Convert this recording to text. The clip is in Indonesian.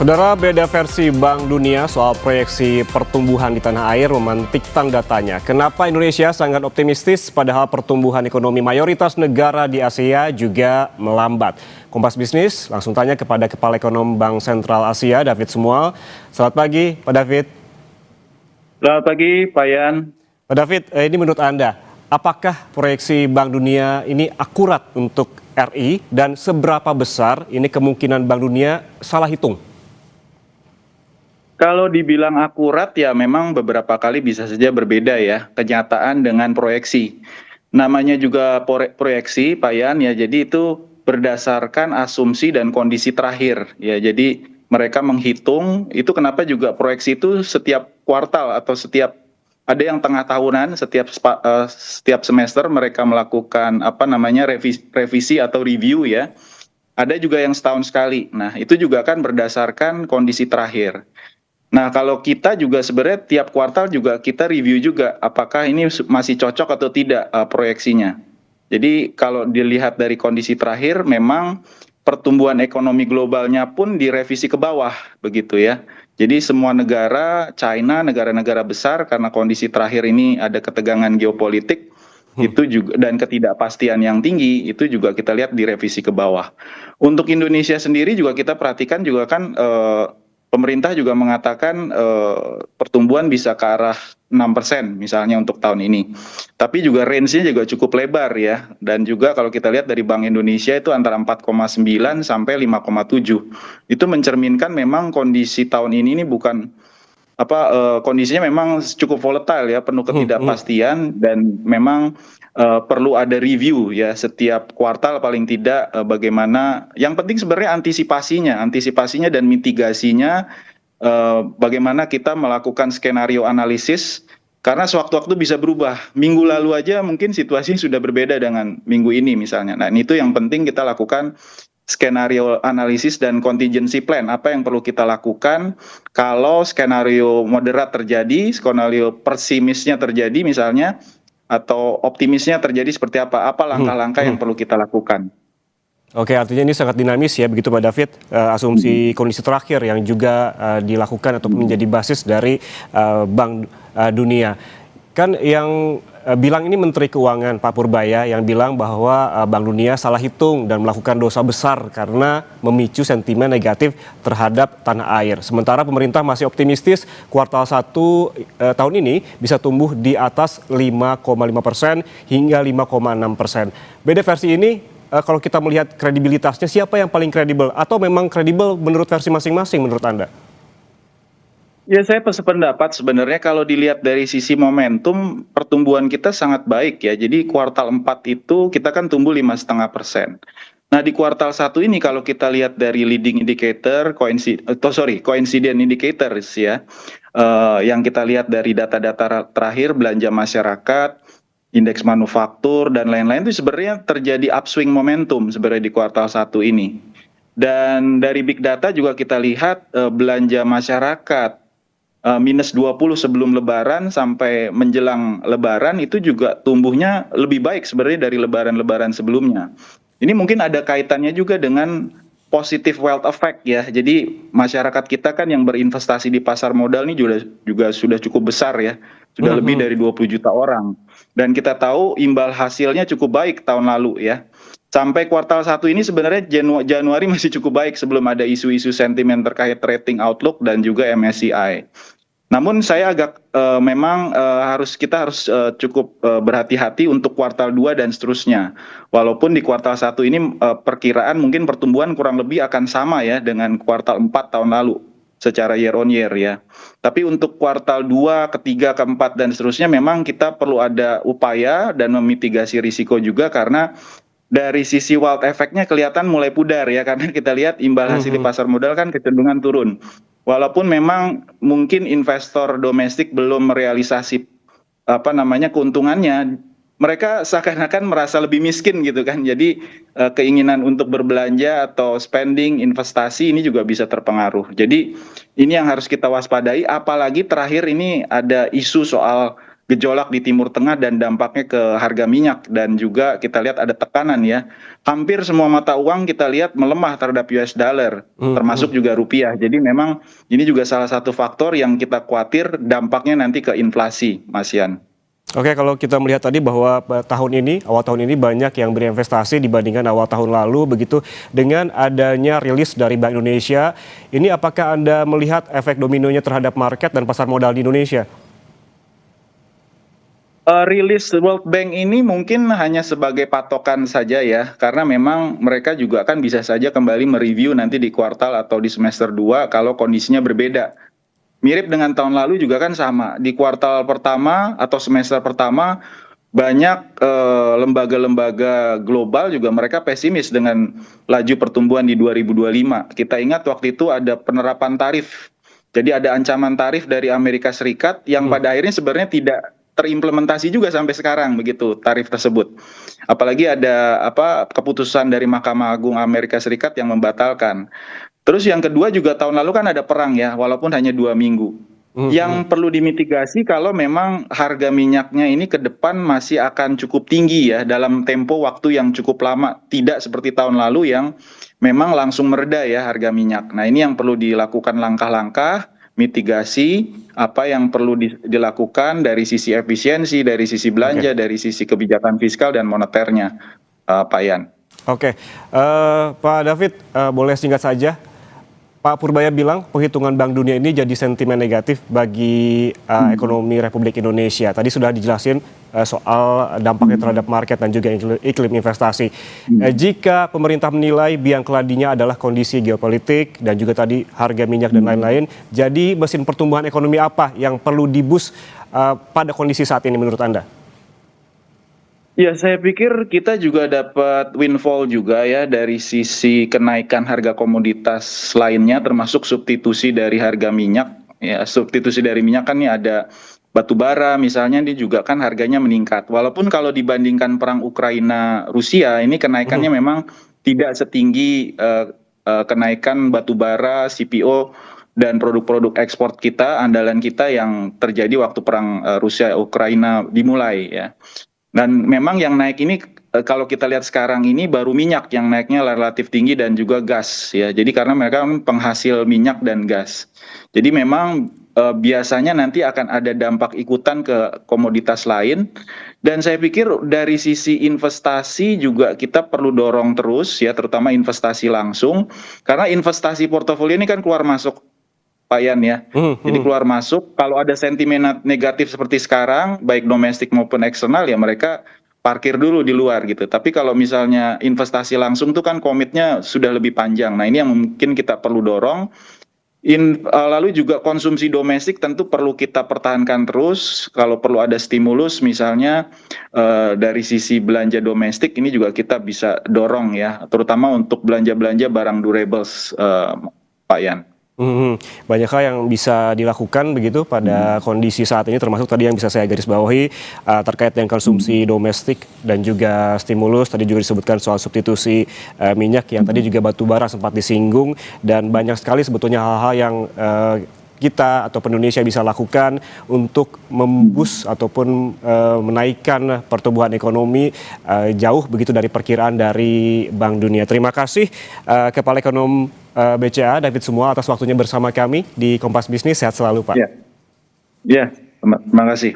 Saudara, beda versi Bank Dunia soal proyeksi pertumbuhan di tanah air memantik tanda tanya. Kenapa Indonesia sangat optimistis padahal pertumbuhan ekonomi mayoritas negara di Asia juga melambat? Kompas Bisnis langsung tanya kepada Kepala Ekonom Bank Sentral Asia, David Sumual. Selamat pagi, Pak David. Selamat pagi, Pak Yan. Pak David, ini menurut Anda, apakah proyeksi Bank Dunia ini akurat untuk RI dan seberapa besar ini kemungkinan Bank Dunia salah hitung? Kalau dibilang akurat ya memang beberapa kali bisa saja berbeda ya kenyataan dengan proyeksi. Namanya juga proyeksi, Pak Yan, ya jadi itu berdasarkan asumsi dan kondisi terakhir ya. Jadi mereka menghitung itu kenapa juga proyeksi itu setiap kuartal atau setiap ada yang tengah tahunan setiap semester mereka melakukan revisi atau review ya. Ada juga yang setahun sekali. Nah, itu juga kan berdasarkan kondisi terakhir. Nah, kalau kita juga sebenarnya tiap kuartal juga kita review juga apakah ini masih cocok atau tidak proyeksinya. Jadi kalau dilihat dari kondisi terakhir memang pertumbuhan ekonomi globalnya pun direvisi ke bawah begitu ya. Jadi semua negara, China, negara-negara besar karena kondisi terakhir ini ada ketegangan geopolitik itu juga dan ketidakpastian yang tinggi itu juga kita lihat direvisi ke bawah. Untuk Indonesia sendiri juga kita perhatikan juga kan pemerintah juga mengatakan pertumbuhan bisa ke arah 6% misalnya untuk tahun ini. Tapi juga range-nya juga cukup lebar ya. Dan juga kalau kita lihat dari Bank Indonesia itu antara 4,9 sampai 5,7. Itu mencerminkan memang kondisi tahun ini bukan kondisinya memang cukup volatile ya, penuh ketidakpastian dan memang perlu ada review ya setiap kuartal paling tidak bagaimana yang penting sebenarnya antisipasinya dan mitigasinya bagaimana kita melakukan skenario analisis karena sewaktu-waktu bisa berubah. Minggu lalu aja mungkin situasi sudah berbeda dengan minggu ini misalnya. Nah, itu yang penting kita lakukan skenario analisis dan contingency plan. Apa yang perlu kita lakukan kalau skenario moderat terjadi, skenario pesimisnya terjadi misalnya, atau optimisnya terjadi seperti apa langkah-langkah yang perlu kita lakukan. Oke, artinya ini sangat dinamis ya, begitu Pak David, asumsi kondisi terakhir yang juga dilakukan atau menjadi basis dari Bank Dunia. Kan yang bilang ini Menteri Keuangan Pak Purbaya yang bilang bahwa Bank Dunia salah hitung dan melakukan dosa besar karena memicu sentimen negatif terhadap tanah air. Sementara pemerintah masih optimistis kuartal 1 tahun ini bisa tumbuh di atas 5,5% hingga 5,6%. Beda versi ini kalau kita melihat kredibilitasnya siapa yang paling kredibel atau memang kredibel menurut versi masing-masing menurut Anda? Ya, saya sependapat sebenarnya kalau dilihat dari sisi momentum pertumbuhan kita sangat baik ya. Jadi kuartal 4 itu kita kan tumbuh 5,5%. Nah, di kuartal 1 ini kalau kita lihat dari leading indicator, coincident indicators ya, yang kita lihat dari data-data terakhir belanja masyarakat, indeks manufaktur dan lain-lain itu sebenarnya terjadi upswing momentum sebenarnya di kuartal 1 ini. Dan dari big data juga kita lihat belanja masyarakat minus 20 sebelum lebaran sampai menjelang lebaran itu juga tumbuhnya lebih baik sebenarnya dari lebaran-lebaran sebelumnya. Ini mungkin ada kaitannya juga dengan positive wealth effect ya. Jadi masyarakat kita kan yang berinvestasi di pasar modal ini juga sudah cukup besar ya. Sudah lebih dari 20 juta orang. Dan kita tahu imbal hasilnya cukup baik tahun lalu ya. Sampai kuartal 1 ini sebenarnya Januari masih cukup baik sebelum ada isu-isu sentimen terkait rating outlook dan juga MSCI. Namun saya agak kita harus cukup berhati-hati untuk kuartal 2 dan seterusnya. Walaupun di kuartal 1 ini perkiraan mungkin pertumbuhan kurang lebih akan sama ya dengan kuartal 4 tahun lalu secara year on year ya. Tapi untuk kuartal 2, ketiga, keempat dan seterusnya memang kita perlu ada upaya dan memitigasi risiko juga karena dari sisi wealth effect-nya kelihatan mulai pudar ya karena kita lihat imbal hasil di pasar modal kan kecenderungan turun. Walaupun memang mungkin investor domestik belum merealisasi keuntungannya, mereka seakan-akan merasa lebih miskin gitu kan. Jadi keinginan untuk berbelanja atau spending investasi ini juga bisa terpengaruh. Jadi ini yang harus kita waspadai apalagi terakhir ini ada isu soal gejolak di Timur Tengah dan dampaknya ke harga minyak, dan juga kita lihat ada tekanan ya. Hampir semua mata uang kita lihat melemah terhadap US dollar, termasuk juga rupiah. Jadi memang ini juga salah satu faktor yang kita khawatir dampaknya nanti ke inflasi, Mas Yan. Oke, kalau kita melihat tadi bahwa awal tahun ini banyak yang berinvestasi dibandingkan awal tahun lalu, begitu dengan adanya rilis dari Bank Indonesia, ini apakah Anda melihat efek dominonya terhadap market dan pasar modal di Indonesia? Rilis World Bank ini mungkin hanya sebagai patokan saja ya, karena memang mereka juga kan bisa saja kembali mereview nanti di kuartal atau di semester 2 kalau kondisinya berbeda. Mirip dengan tahun lalu juga kan sama, di kuartal pertama atau semester pertama banyak lembaga-lembaga global juga mereka pesimis dengan laju pertumbuhan di 2025. Kita ingat waktu itu ada penerapan tarif. Jadi ada ancaman tarif dari Amerika Serikat yang pada akhirnya sebenarnya tidak terimplementasi juga sampai sekarang begitu tarif tersebut. Apalagi ada keputusan dari Mahkamah Agung Amerika Serikat yang membatalkan. Terus yang kedua juga tahun lalu kan ada perang ya, walaupun hanya 2 minggu. Yang perlu dimitigasi kalau memang harga minyaknya ini ke depan masih akan cukup tinggi ya, dalam tempo waktu yang cukup lama. Tidak seperti tahun lalu yang memang langsung mereda ya harga minyak. Nah ini yang perlu dilakukan langkah-langkah mitigasi, apa yang perlu dilakukan dari sisi efisiensi, dari sisi belanja, dari sisi kebijakan fiskal dan moneternya, Pak Yan. Oke, Pak David, boleh singkat saja. Pak Purbaya bilang penghitungan Bank Dunia ini jadi sentimen negatif bagi ekonomi Republik Indonesia. Tadi sudah dijelasin soal dampaknya terhadap market dan juga iklim investasi. Jika pemerintah menilai biang keladinya adalah kondisi geopolitik dan juga tadi harga minyak dan lain-lain, jadi mesin pertumbuhan ekonomi apa yang perlu diboost pada kondisi saat ini menurut Anda? Ya, saya pikir kita juga dapat windfall juga ya dari sisi kenaikan harga komoditas lainnya, termasuk substitusi dari harga minyak. Ya, substitusi dari minyak kan nih ada batu bara misalnya, dia juga kan harganya meningkat. Walaupun kalau dibandingkan perang Ukraina Rusia ini kenaikannya memang tidak setinggi kenaikan batu bara, CPO dan produk-produk ekspor kita, andalan kita yang terjadi waktu perang Rusia Ukraina dimulai ya. Dan memang yang naik ini kalau kita lihat sekarang ini baru minyak yang naiknya relatif tinggi dan juga gas ya. Jadi karena mereka penghasil minyak dan gas. Jadi memang biasanya nanti akan ada dampak ikutan ke komoditas lain. Dan saya pikir dari sisi investasi juga kita perlu dorong terus ya, terutama investasi langsung. Karena investasi portofolio ini kan keluar masuk, Pak Yan ya. Jadi keluar masuk, kalau ada sentimen negatif seperti sekarang, baik domestik maupun eksternal ya mereka parkir dulu di luar gitu. Tapi kalau misalnya investasi langsung tuh kan komitnya sudah lebih panjang. Nah ini yang mungkin kita perlu dorong. Lalu juga konsumsi domestik tentu perlu kita pertahankan terus. Kalau perlu ada stimulus misalnya dari sisi belanja domestik ini juga kita bisa dorong ya. Terutama untuk belanja-belanja barang durables, Pak Yan. Banyak hal yang bisa dilakukan begitu pada kondisi saat ini, termasuk tadi yang bisa saya garis bawahi terkait dengan konsumsi domestik dan juga stimulus. Tadi juga disebutkan soal substitusi minyak yang tadi juga batu bara sempat disinggung, dan banyak sekali sebetulnya hal-hal yang kita atau Indonesia bisa lakukan untuk memboost ataupun menaikkan pertumbuhan ekonomi jauh begitu dari perkiraan dari Bank Dunia. Terima kasih Kepala Ekonom BCA David Sumual atas waktunya bersama kami di Kompas Bisnis. Sehat selalu, Pak. Ya, terima kasih.